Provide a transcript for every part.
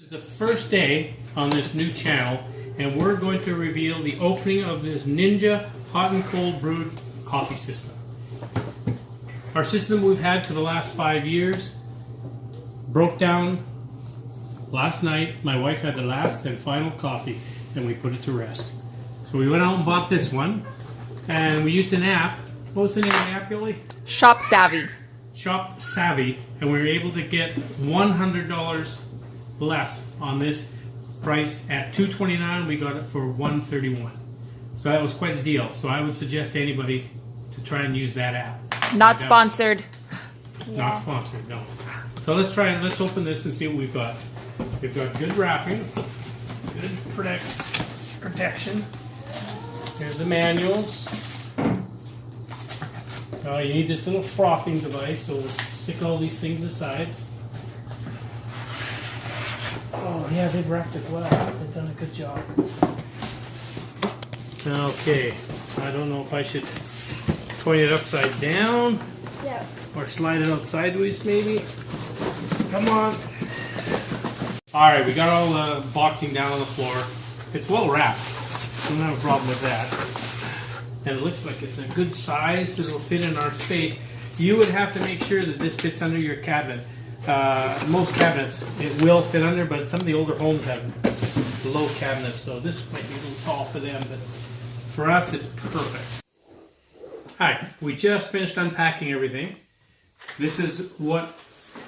This is the first day on this new channel, and we're going to reveal the opening of this Ninja hot and cold brewed coffee system. Our system we've had for the last 5 years broke down last night. My wife had the last and final coffee, and we put it to rest. So we went out and bought this one, and we used an app. What was the name of the app, Yoli? Shop Savvy. Shop Savvy, and we were able to get $100 less on this price. At $229, we got it for $131. So that was quite a deal. So I would suggest anybody to try and use that app. Not sponsored. Not sponsored, no. So let's try and let's open this and see what we've got. We've got good wrapping, good protection. Here's the manuals. You need this little frothing device, so we'll stick all these things aside. Oh yeah, they've wrapped it well. They've done a good job. Okay, I don't know if I should point it upside down. Yeah. Or slide it out sideways maybe. Come on. Alright, we got all the boxing down on the floor. It's well wrapped. I don't have a problem with that. And it looks like it's a good size that will fit in our space. You would have to make sure that this fits under your cabinet. Most cabinets it will fit under, but some of the older homes have low cabinets, so this might be a little tall for them, but for us it's perfect. Alright, we just finished unpacking everything. This is what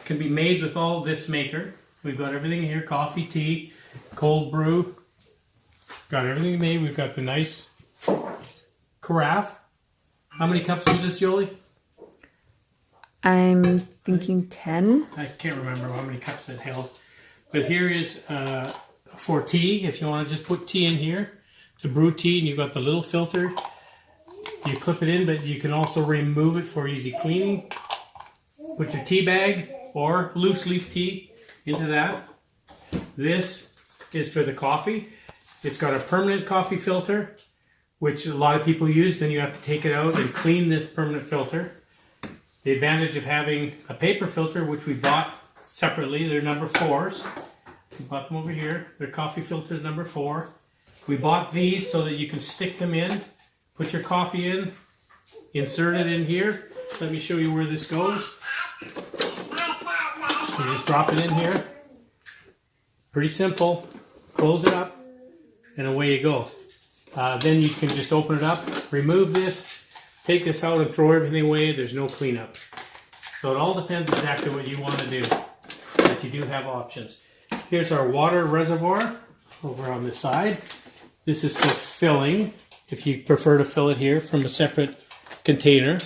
can be made with all this maker. We've got everything here, coffee, tea, cold brew. Got everything made. We've got the nice carafe. How many cups is this, Yoli? I'm thinking 10. I can't remember how many cups it held. But here is for tea, if you want to just put tea in here to brew tea, and you've got the little filter. You clip it in, but you can also remove it for easy cleaning. Put your tea bag or loose leaf tea into that. This is for the coffee. It's got a permanent coffee filter, which a lot of people use. Then you have to take it out and clean this permanent filter. The advantage of having a paper filter, which we bought separately, they're number 4s. We bought them over here. They're coffee filters number 4. We bought these so that you can stick them in, put your coffee in, insert it in here. Let me show you where this goes. You just drop it in here. Pretty simple. Close it up, and away you go. Then you can just open it up, remove this, take this out and throw everything away. There's no cleanup. So it all depends exactly what you want to do. But you do have options. Here's our water reservoir over on the side. This is for filling, if you prefer to fill it here from a separate container.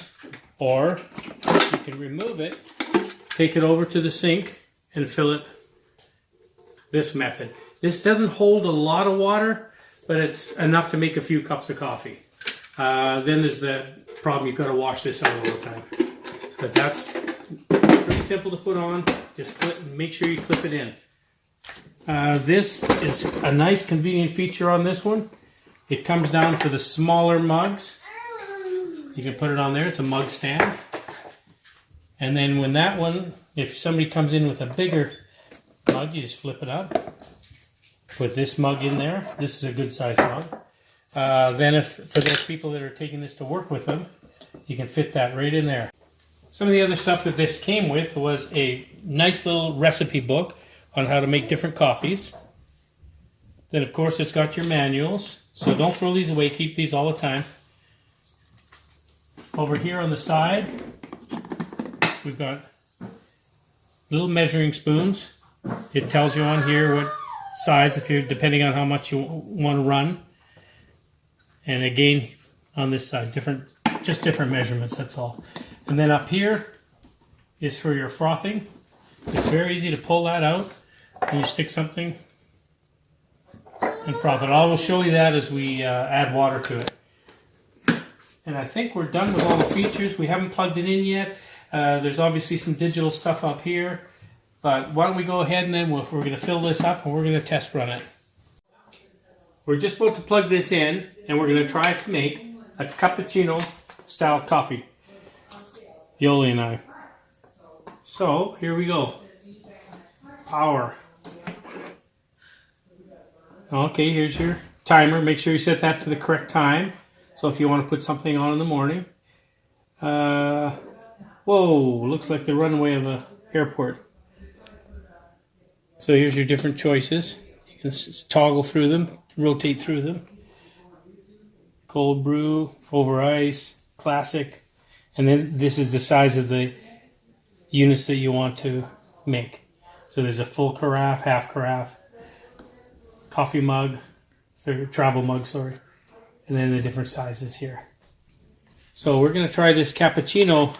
Or you can remove it, take it over to the sink, and fill it this method. This doesn't hold a lot of water, but it's enough to make a few cups of coffee. Then there's the problem, you've got to wash this out all the time. But that's pretty simple to put on. Just make sure you clip it in. This is a nice convenient feature on this one. It comes down for the smaller mugs. You can put it on there. It's a mug stand. And then when that one, if somebody comes in with a bigger mug, you just flip it up. Put this mug in there. This is a good size mug. Then if for those people that are taking this to work with them, you can fit that right in there. Some of the other stuff that this came with was a nice little recipe book on how to make different coffees. Then of course it's got your manuals. So don't throw these away. Keep these all the time. Over here on the side, we've got little measuring spoons. It tells you on here what size, if you're depending on how much you want to run. And again, on this side, just different measurements, that's all. And then up here is for your frothing. It's very easy to pull that out, and you stick something and froth it. I will show you that as we add water to it. And I think we're done with all the features. We haven't plugged it in yet. There's obviously some digital stuff up here. But why don't we go ahead and then we're going to fill this up and we're going to test run it. We're just about to plug this in and we're going to try to make a cappuccino style coffee. Yoli and I. So here we go. Power. Okay, here's your timer. Make sure you set that to the correct time. So if you want to put something on in the morning. Whoa, looks like the runway of an airport. So here's your different choices. You can toggle through them, rotate through them. Cold brew, over ice, classic. And then this is the size of the units that you want to make. So there's a full carafe, half carafe, coffee mug, or travel mug, sorry. And then the different sizes here. So we're going to try this cappuccino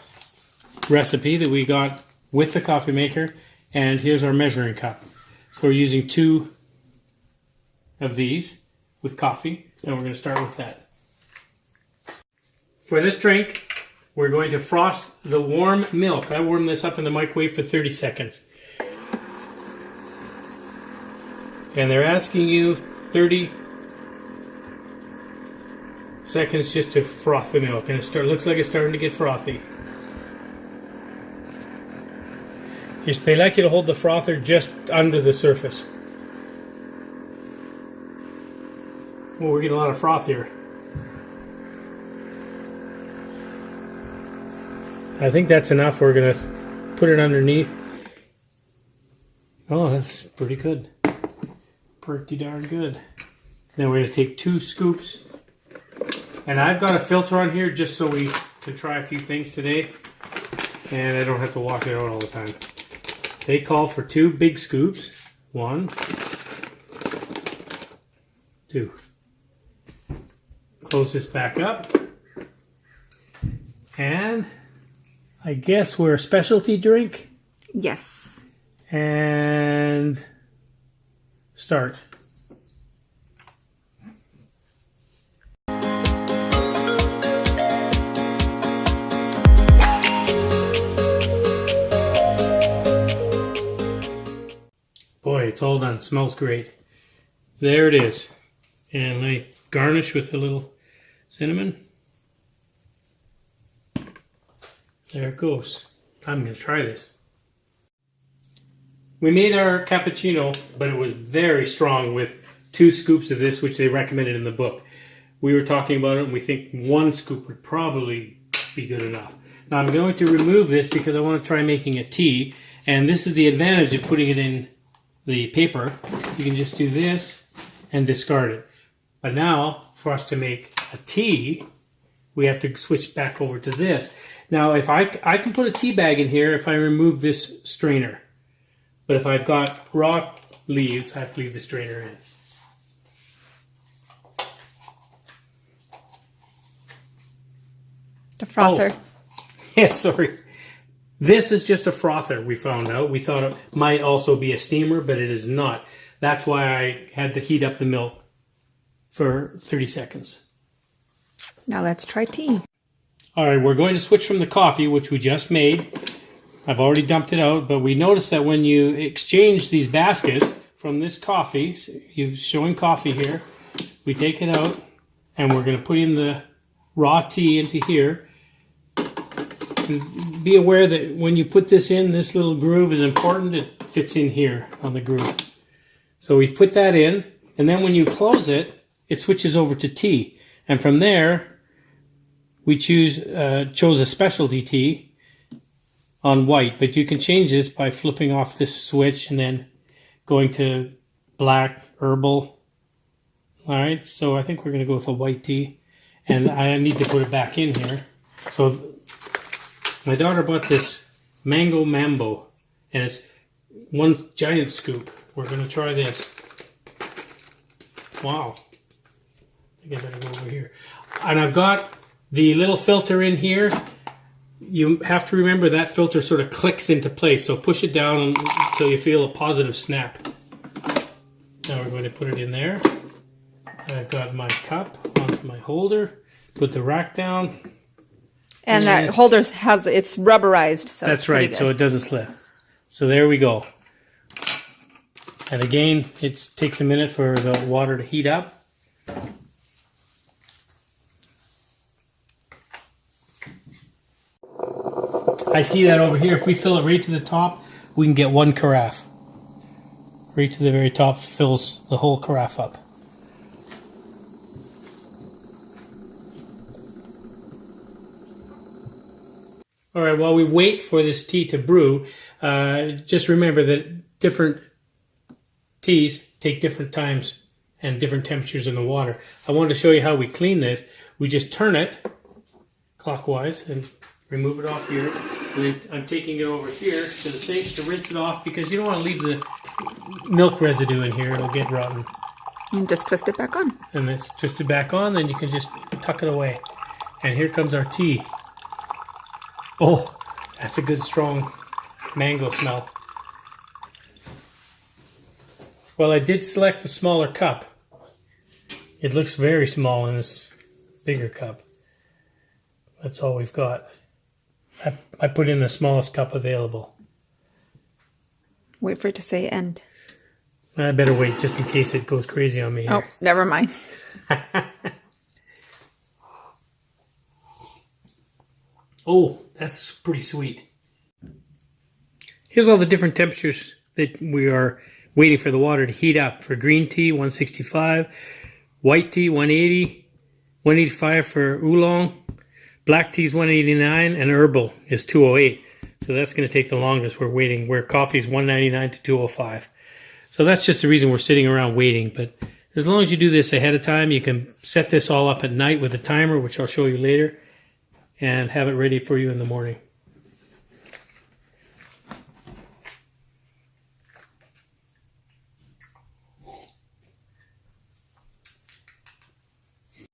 recipe that we got with the coffee maker. And here's our measuring cup. So we're using 2 of these with coffee. And we're going to start with that. For this drink, we're going to frost the warm milk. I warmed this up in the microwave for 30 seconds. And they're asking you 30 seconds just to froth the milk. And looks like it's starting to get frothy. They like you to hold the frother just under the surface. Well, we're getting a lot of froth here. I think that's enough. We're going to put it underneath. Oh, that's pretty good. Pretty darn good. Then we're going to take 2 scoops. And I've got a filter on here just so we can try a few things today. And I don't have to wash it out all the time. They call for 2 big scoops. 1, 2. Close this back up. And I guess we're a specialty drink. Yes. And start. Boy, it's all done. Smells great. There it is. And I garnish with a little cinnamon. There it goes. I'm going to try this. We made our cappuccino, but it was very strong with 2 scoops of this, which they recommended in the book. We were talking about it, and we think 1 scoop would probably be good enough. Now I'm going to remove this because I want to try making a tea, and this is the advantage of putting it in the paper. You can just do this and discard it. But now, for us to make a tea, we have to switch back over to this. Now, if I can put a tea bag in here if I remove this strainer. But if I've got raw leaves, I have to leave the strainer in. The frother. Oh. Yeah, sorry. This is just a frother, we found out. We thought it might also be a steamer, but it is not. That's why I had to heat up the milk for 30 seconds. Now let's try tea. All right, we're going to switch from the coffee, which we just made. I've already dumped it out, but we noticed that when you exchange these baskets from this coffee, so you're showing coffee here, we take it out, and we're going to put in the raw tea into here. And be aware that when you put this in, this little groove is important. It fits in here on the groove. So we've put that in, and then when you close it, it switches over to tea. And from there, we chose a specialty tea on white, but you can change this by flipping off this switch and then going to black, herbal. All right, so I think we're going to go with a white tea, and I need to put it back in here. So my daughter bought this Mango Mambo, and it's 1 giant scoop. We're going to try this. Wow. I think I better go over here. And I've got the little filter in here. You have to remember that filter sort of clicks into place, so push it down until you feel a positive snap. Now we're going to put it in there. I've got my cup onto my holder. Put the rack down. And that holder it's rubberized, so that's right, so it doesn't slip. So there we go. And again, it takes a minute for the water to heat up. I see that over here. If we fill it right to the top, we can get 1 carafe. Right to the very top fills the whole carafe up. All right, while we wait for this tea to brew, just remember that different teas take different times and different temperatures in the water. I wanted to show you how we clean this. We just turn it clockwise and remove it off here. And then I'm taking it over here to the sink to rinse it off because you don't want to leave the milk residue in here. It'll get rotten. And just twist it back on. And it's twisted back on, then you can just tuck it away. And here comes our tea. Oh, that's a good strong mango smell. Well, I did select a smaller cup. It looks very small in this bigger cup. That's all we've got. I put in the smallest cup available. Wait for it to say end. I better wait just in case it goes crazy on me here. Oh, never mind. Oh, that's pretty sweet. Here's all the different temperatures that we are waiting for the water to heat up. For green tea, 165. White tea, 180. 185 for oolong. Black tea is 189. And herbal is 208. So that's going to take the longest. We're waiting. Where coffee is 199 to 205. So that's just the reason we're sitting around waiting. But as long as you do this ahead of time, you can set this all up at night with a timer, which I'll show you later, and have it ready for you in the morning.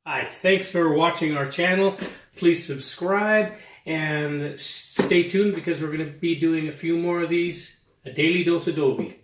Hi, thanks for watching our channel. Please subscribe and stay tuned because we're going to be doing a few more of these, a daily dose of Dovey.